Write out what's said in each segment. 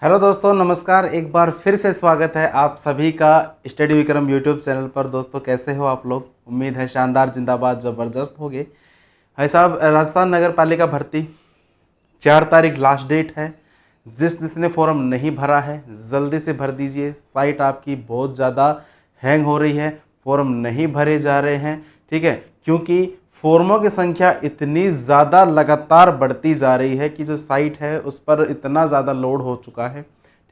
Hello दोस्तों, नमस्कार। एक बार फिर से स्वागत है आप सभी का स्टडी विक्रम यूट्यूब चैनल पर। दोस्तों, कैसे हो आप लोग? उम्मीद है शानदार, जिंदाबाद, ज़बरदस्त होगे। भाई साहब, राजस्थान नगर पालिका भर्ती 4 तारीख लास्ट डेट है। जिसने फॉर्म नहीं भरा है जल्दी से भर दीजिए। साइट आपकी बहुत ज़्यादा हैंग हो रही है, फॉर्म नहीं भरे जा रहे हैं, ठीक है, क्योंकि फॉर्मों की संख्या इतनी ज़्यादा लगातार बढ़ती जा रही है कि जो साइट है उस पर इतना ज़्यादा लोड हो चुका है,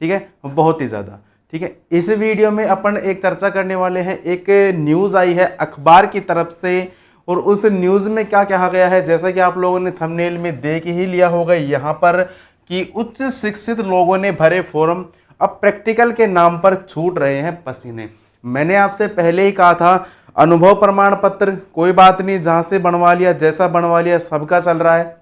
ठीक है, बहुत ही ज़्यादा। ठीक है, इस वीडियो में अपन एक चर्चा करने वाले हैं। एक न्यूज़ आई है अखबार की तरफ से, और उस न्यूज़ में क्या कहा गया है, जैसा कि आप लोगों ने थंबनेल में देख ही लिया होगा यहाँ पर, कि उच्च शिक्षित लोगों ने भरे फॉर्म, अब प्रैक्टिकल के नाम पर छूट रहे हैं पसीने। मैंने आपसे पहले ही कहा था, अनुभव प्रमाण पत्र कोई बात नहीं, जहां से बनवा लिया, जैसा बनवा लिया, सबका चल रहा है।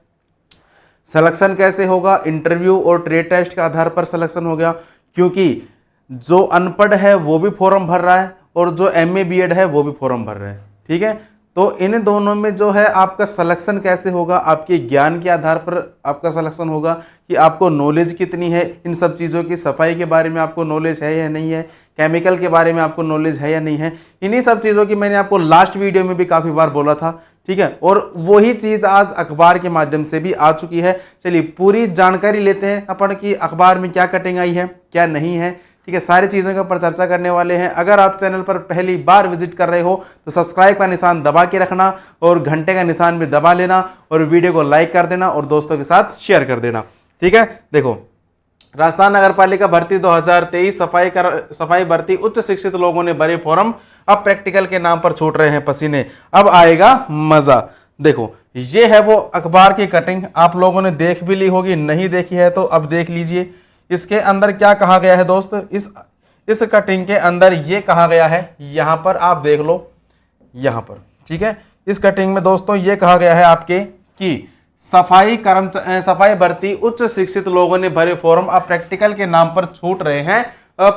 सिलेक्शन कैसे होगा? इंटरव्यू और ट्रेड टेस्ट के आधार पर सिलेक्शन हो गया, क्योंकि जो अनपढ़ है वो भी फॉर्म भर रहा है और जो MA BEd है वो भी फॉर्म भर रहा है। ठीक है, तो इन दोनों में जो है आपका सिलेक्शन कैसे होगा? आपके ज्ञान के आधार पर आपका सिलेक्शन होगा कि आपको नॉलेज कितनी है इन सब चीज़ों की। सफाई के बारे में आपको नॉलेज है या नहीं है, केमिकल के बारे में आपको नॉलेज है या नहीं है, इन्हीं सब चीज़ों की मैंने आपको लास्ट वीडियो में भी काफ़ी बार बोला था। ठीक है, और वही चीज़ आज अखबार के माध्यम से भी आ चुकी है। चलिए पूरी जानकारी लेते हैं अपन कि अखबार में क्या कटिंग आई है, क्या नहीं है। ठीक है, सारी चीज़ों के ऊपर चर्चा करने वाले हैं। अगर आप चैनल पर पहली बार विजिट कर रहे हो तो सब्सक्राइब का निशान दबा के रखना और घंटे का निशान भी दबा लेना और वीडियो को लाइक कर देना और दोस्तों के साथ शेयर कर देना। ठीक है, देखो, राजस्थान नगर पालिका भर्ती 2023 सफाई भर्ती उच्च शिक्षित लोगों ने भरे फॉर्म, अब प्रैक्टिकल के नाम पर छूट रहे हैं पसीने, अब आएगा मजा। देखो, ये है वो अखबार की कटिंग, आप लोगों ने देख भी ली होगी, नहीं देखी है तो अब देख लीजिए। इसके अंदर क्या कहा गया है दोस्त, इस कटिंग के अंदर ये कहा गया है, यहां पर आप देख लो, यहां पर। ठीक है, इस कटिंग में दोस्तों ये कहा गया है आपके कि सफाई भर्ती उच्च शिक्षित लोगों ने भरे फॉर्म, अब प्रैक्टिकल के नाम पर छूट रहे हैं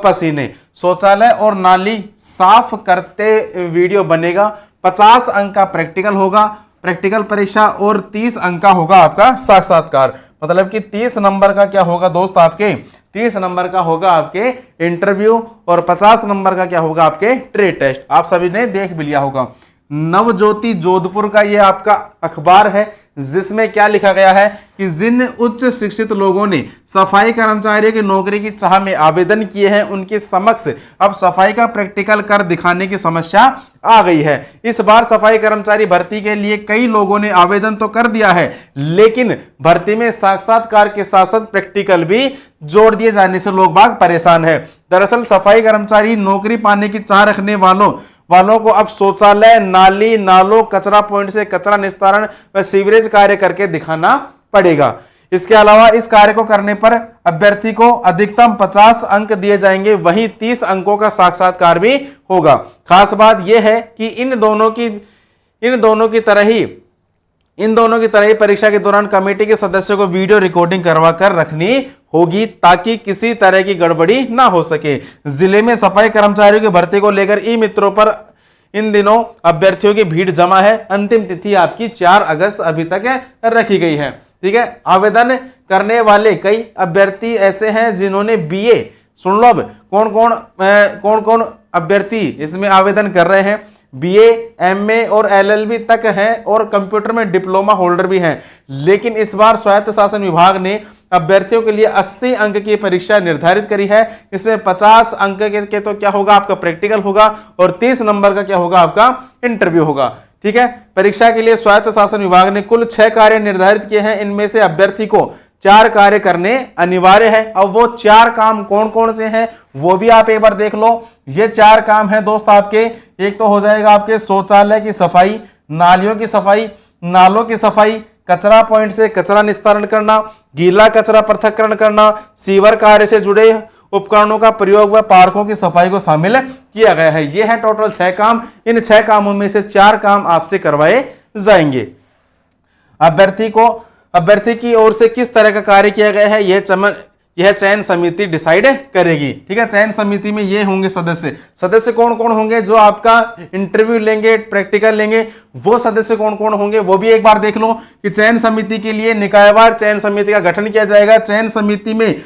पसीने। शौचालय और नाली साफ करते वीडियो बनेगा, 50 अंक का प्रैक्टिकल होगा, प्रैक्टिकल परीक्षा, और 30 अंक का होगा आपका साक्षात्कार। मतलब कि 30 नंबर का क्या होगा दोस्त आपके, 30 नंबर का होगा आपके इंटरव्यू और 50 नंबर का क्या होगा आपके ट्रेड टेस्ट। आप सभी ने देख भी लिया होगा। नवज्योति जोधपुर का ये आपका अखबार है, जिसमें क्या लिखा गया है कि जिन उच्च शिक्षित लोगों ने सफाई कर्मचारी की नौकरी की चाह में आवेदन किए हैं, उनके समक्ष अब सफाई का प्रैक्टिकल कर दिखाने की समस्या आ गई है। इस बार सफाई कर्मचारी भर्ती के लिए कई लोगों ने आवेदन तो कर दिया है, लेकिन भर्ती में साक्षात्कार के साथ साथ प्रैक्टिकल भी जोड़ दिए जाने से लोग बाग परेशान है। दरअसल सफाई कर्मचारी नौकरी पाने की चाह रखने वालों को अब शौचालय, नाली, नालों, कचरा पॉइंट से कचरा निस्तारण व सीवरेज कार्य करके दिखाना पड़ेगा। इसके अलावा इस कार्य को करने पर अभ्यर्थी को अधिकतम 50 अंक दिए जाएंगे, वहीं 30 अंकों का साक्षात्कार भी होगा। खास बात यह है कि इन दोनों की तरह ही परीक्षा के दौरान कमेटी के सदस्यों को वीडियो रिकॉर्डिंग करवा कर रखनी होगी, ताकि किसी तरह की गड़बड़ी ना हो सके। जिले में सफाई कर्मचारियों की भर्ती को लेकर ई मित्रों पर इन दिनों अभ्यर्थियों की भीड़ जमा है। अंतिम तिथि आपकी 4 अगस्त अभी तक रखी गई है। ठीक है, आवेदन करने वाले कई अभ्यर्थी ऐसे हैं जिन्होंने BA, सुन लो अब कौन कौन अभ्यर्थी इसमें आवेदन कर रहे हैं, BA, MA और LLB तक हैं और कंप्यूटर में डिप्लोमा होल्डर भी हैं। लेकिन इस बार स्वायत्त शासन विभाग ने अभ्यर्थियों के लिए 80 अंक की परीक्षा निर्धारित करी है। इसमें 50 अंक के तो क्या होगा आपका प्रैक्टिकल होगा और 30 नंबर का क्या होगा आपका इंटरव्यू होगा। ठीक है, परीक्षा के लिए स्वायत्त शासन विभाग ने कुल 6 कार्य निर्धारित किए हैं। इनमें से अभ्यर्थी को 4 कार्य करने अनिवार्य है। अब वो 4 काम कौन कौन से हैं वो भी आप एक बार देख लो। ये 4 काम है दोस्त आपके, एक तो हो जाएगा आपके शौचालय की सफाई, नालियों की सफाई, नालों की सफाई, कचरा पॉइंट से कचरा निस्तारण करना, गीला कचरा पृथक्करण करना, सीवर कार्य से जुड़े उपकरणों का प्रयोग व पार्कों की सफाई को शामिल किया गया है। ये है टोटल 6 काम। इन 6 कामों में से 4 काम आपसे करवाए जाएंगे। अभ्यर्थी की ओर से किस तरह का कार्य किया गया है, यह चयन समिति डिसाइड करेगी। ठीक है, चयन समिति में ये होंगे सदस्य। सदस्य कौन कौन होंगे? जो आपका इंटरव्यू लेंगे, प्रैक्टिकल लेंगे, वो सदस्य कौन कौन होंगे वो भी एक बार देख लो कि चयन समिति के लिए निकायवार चयन समिति का गठन किया जाएगा। चयन समिति में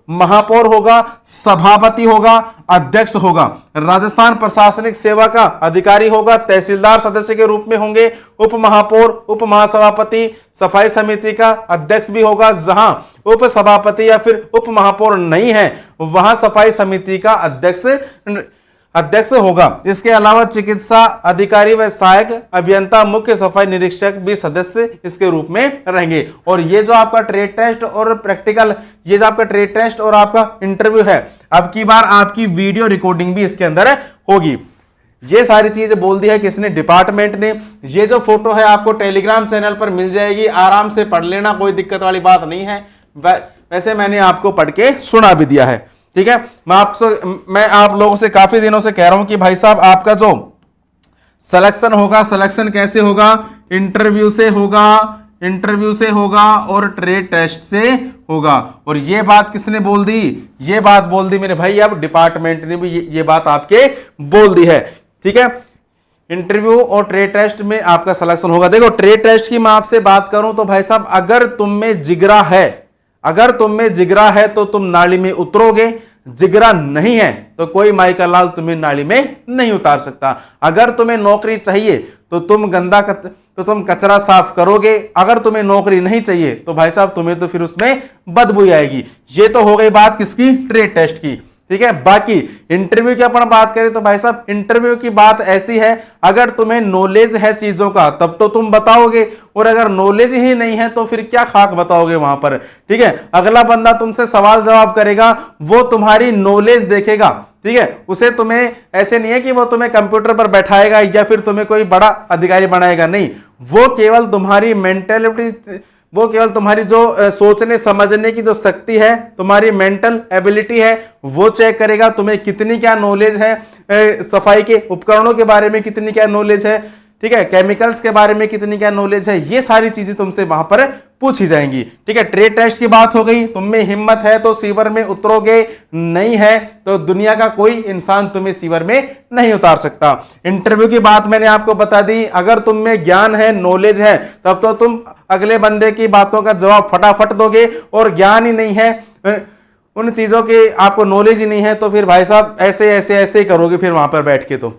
महापौर होगा, सभापति होगा, अध्यक्ष होगा, राजस्थान प्रशासनिक सेवा का अधिकारी होगा, तहसीलदार सदस्य के रूप में होंगे, उप महापौर, उप महासभापति, सफाई समिति का अध्यक्ष भी होगा। जहां उप सभापति या फिर उप महापौर नहीं है वहां सफाई समिति का अध्यक्ष होगा। इसके अलावा चिकित्सा अधिकारी व सहायक अभियंता, मुख्य सफाई निरीक्षक भी सदस्य इसके रूप में रहेंगे। और ये जो आपका ट्रेड टेस्ट और प्रैक्टिकल, ये जो आपका ट्रेड टेस्ट और आपका इंटरव्यू है, अब की बार आपकी वीडियो रिकॉर्डिंग भी इसके अंदर होगी। ये सारी चीजें बोल दी है किसने? डिपार्टमेंट ने। ये जो फोटो है आपको टेलीग्राम चैनल पर मिल जाएगी, आराम से पढ़ लेना, कोई दिक्कत वाली बात नहीं है। वैसे मैंने आपको पढ़ के सुना भी दिया है। ठीक है, मैं आप लोगों से काफी दिनों से कह रहा हूं कि भाई साहब आपका जो सिलेक्शन होगा, सिलेक्शन कैसे होगा? इंटरव्यू से होगा और ट्रेड टेस्ट से होगा। और ये बात किसने बोल दी? ये बात बोल दी मेरे भाई अब डिपार्टमेंट ने भी ये बात आपके बोल दी है। ठीक है, इंटरव्यू और ट्रेड टेस्ट में आपका सिलेक्शन होगा। देखो ट्रेड टेस्ट की मैं आपसे बात करूं तो भाई साहब अगर तुम में जिगरा है तो तुम नाली में उतरोगे, जिगरा नहीं है तो कोई माई का लाल तुम्हें नाली में नहीं उतार सकता। अगर तुम्हें नौकरी चाहिए तो तुम कचरा साफ करोगे, अगर तुम्हें नौकरी नहीं चाहिए तो भाई साहब तुम्हें तो फिर उसमें बदबू आएगी। ये तो हो गई बात किसकी? ट्रेड टेस्ट की। ठीक है, बाकी इंटरव्यू की अपन बात करें तो भाई साहब इंटरव्यू की बात ऐसी है, अगर तुम्हें नॉलेज है चीजों का तब तो तुम बताओगे, और अगर नॉलेज ही नहीं है तो फिर क्या खाक बताओगे वहां पर। ठीक है, अगला बंदा तुमसे सवाल जवाब करेगा, वो तुम्हारी नॉलेज देखेगा। ठीक है, उसे तुम्हें ऐसे नहीं है कि वो तुम्हें कंप्यूटर पर बैठाएगा या फिर तुम्हें कोई बड़ा अधिकारी बनाएगा, नहीं, वो केवल तुम्हारी मेंटेलिटी, वो केवल तुम्हारी जो सोचने समझने की जो शक्ति है, तुम्हारी मेंटल एबिलिटी है, वो चेक करेगा। तुम्हें कितनी क्या नॉलेज है, सफाई के उपकरणों के बारे में कितनी क्या नॉलेज है, ठीक है, केमिकल्स के बारे में कितनी क्या नॉलेज है, ये सारी चीजें तुमसे वहां पर पूछी जाएंगी। ठीक है, ट्रेड टेस्ट की बात हो गई। तुम में हिम्मत है तो सीवर में उतरोगे, नहीं है तो दुनिया का कोई इंसान तुम्हें सीवर में नहीं उतार सकता। इंटरव्यू की बात मैंने आपको बता दी। अगर तुम में ज्ञान है, नॉलेज है, तब तो तुम अगले बंदे की बातों का जवाब फटाफट दोगे, और ज्ञान ही नहीं है, उन चीजों की आपको नॉलेज ही नहीं है, तो फिर भाई साहब ऐसे ही करोगे फिर वहां पर बैठ के। तो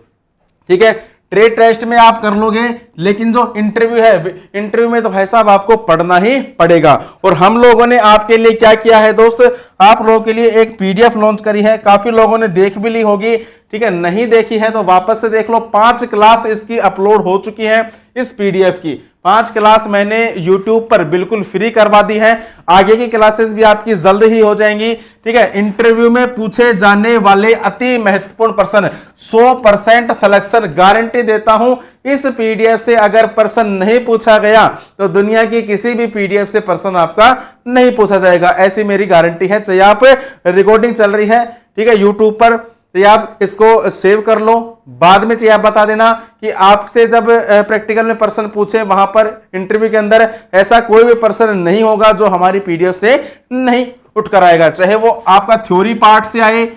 ठीक है, ट्रेड टेस्ट में आप कर लोगे, लेकिन जो इंटरव्यू है, इंटरव्यू में तो भाई साहब आपको पढ़ना ही पड़ेगा। और हम लोगों ने आपके लिए क्या किया है दोस्त, आप लोगों के लिए एक पीडीएफ लॉन्च करी है। काफी लोगों ने देख भी ली होगी, ठीक है, नहीं देखी है तो वापस से देख लो। 5 क्लास इसकी अपलोड हो चुकी है, इस पीडीएफ की 5 क्लास मैंने YouTube पर बिल्कुल फ्री करवा दी है। आगे की क्लासेस भी आपकी जल्द ही हो जाएंगी। ठीक है, इंटरव्यू में पूछे जाने वाले अति महत्वपूर्ण प्रश्न, 100% सिलेक्शन गारंटी देता हूं। इस पीडीएफ से अगर प्रश्न नहीं पूछा गया तो दुनिया की किसी भी पीडीएफ से प्रश्न आपका नहीं पूछा जाएगा, ऐसी मेरी गारंटी है। चाहे आप रिकॉर्डिंग चल रही है, ठीक है, यूट्यूब पर, तो आप इसको सेव कर लो। बाद में चाहिए आप बता देना कि आपसे जब प्रैक्टिकल में प्रश्न पूछे वहां पर इंटरव्यू के अंदर, ऐसा कोई भी प्रश्न नहीं होगा जो हमारी पीडीएफ से नहीं उठ कर आएगा, चाहे वो आपका थ्योरी पार्ट से आए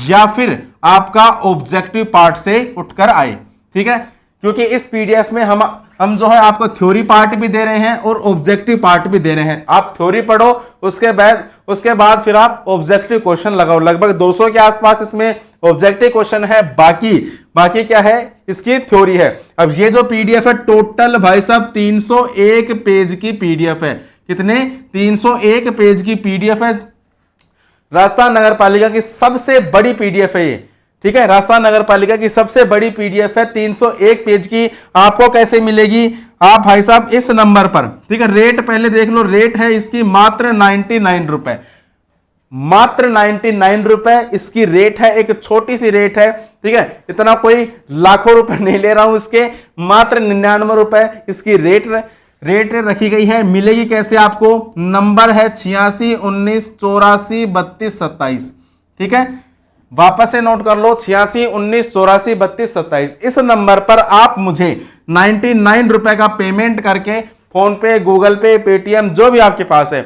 या फिर आपका ऑब्जेक्टिव पार्ट से उठकर आए। ठीक है, क्योंकि इस पीडीएफ में हम जो है आपको थ्योरी पार्ट भी दे रहे हैं और ऑब्जेक्टिव पार्ट भी दे रहे हैं। आप थ्योरी पढ़ो, उसके बाद फिर आप ऑब्जेक्टिव क्वेश्चन लगाओ। लगभग 200 के आसपास इसमें ऑब्जेक्टिव क्वेश्चन है, बाकी क्या है, इसकी थ्योरी है। अब ये जो पीडीएफ है टोटल भाई साहब 301 पेज की पीडीएफ है। कितने? 301 पेज की पीडीएफ है। राजस्थान नगर पालिका की सबसे बड़ी पीडीएफ है ये। ठीक है, राजस्थान नगर पालिका की सबसे बड़ी पीडीएफ है, 301 पेज की। आपको कैसे मिलेगी? आप भाई साहब इस नंबर पर, ठीक है, रेट पहले देख लो, रेट है इसकी मात्र 99 रुपए, मात्र 99 रुपए इसकी रेट है। एक छोटी सी रेट है, ठीक है, इतना कोई लाखों रुपए नहीं ले रहा हूं इसके, मात्र 99 रुपए इसकी रेट रखी गई है। मिलेगी कैसे आपको? नंबर है 86 19 84 32 27। ठीक है, वापस से नोट कर लो, 86 19 84 32 27। इस नंबर पर आप मुझे 99 रुपए का पेमेंट करके, फोन पे, गूगल पे, पेटीएम, जो भी आपके पास है,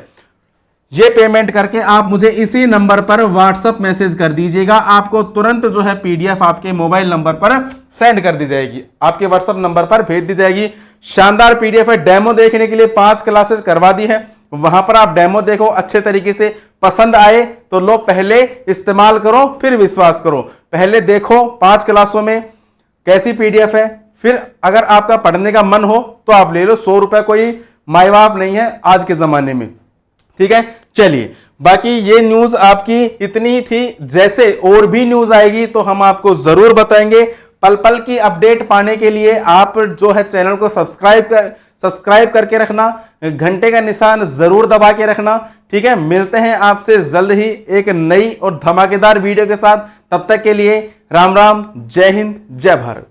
ये पेमेंट करके आप मुझे इसी नंबर पर व्हाट्सएप मैसेज कर दीजिएगा। आपको तुरंत जो है पीडीएफ आपके मोबाइल नंबर पर सेंड कर दी जाएगी, आपके व्हाट्सएप नंबर पर भेज दी जाएगी। शानदार पीडीएफ है। डेमो देखने के लिए 5 क्लासेस करवा दी है, वहां पर आप डेमो देखो अच्छे तरीके से। पसंद आए तो लो, पहले इस्तेमाल करो फिर विश्वास करो। पहले देखो 5 क्लासों में कैसी पीडीएफ है, फिर अगर आपका पढ़ने का मन हो तो आप ले लो। 100 रुपए कोई माई बाप नहीं है आज के जमाने में, ठीक है। चलिए, बाकी ये न्यूज आपकी इतनी ही थी। जैसे और भी न्यूज आएगी तो हम आपको जरूर बताएंगे। पल पल की अपडेट पाने के लिए आप जो है चैनल को सब्सक्राइब करके रखना, घंटे का निशान जरूर दबा के रखना, ठीक है। मिलते हैं आपसे जल्द ही एक नई और धमाकेदार वीडियो के साथ। तब तक के लिए राम राम, जय हिंद, जय भारत।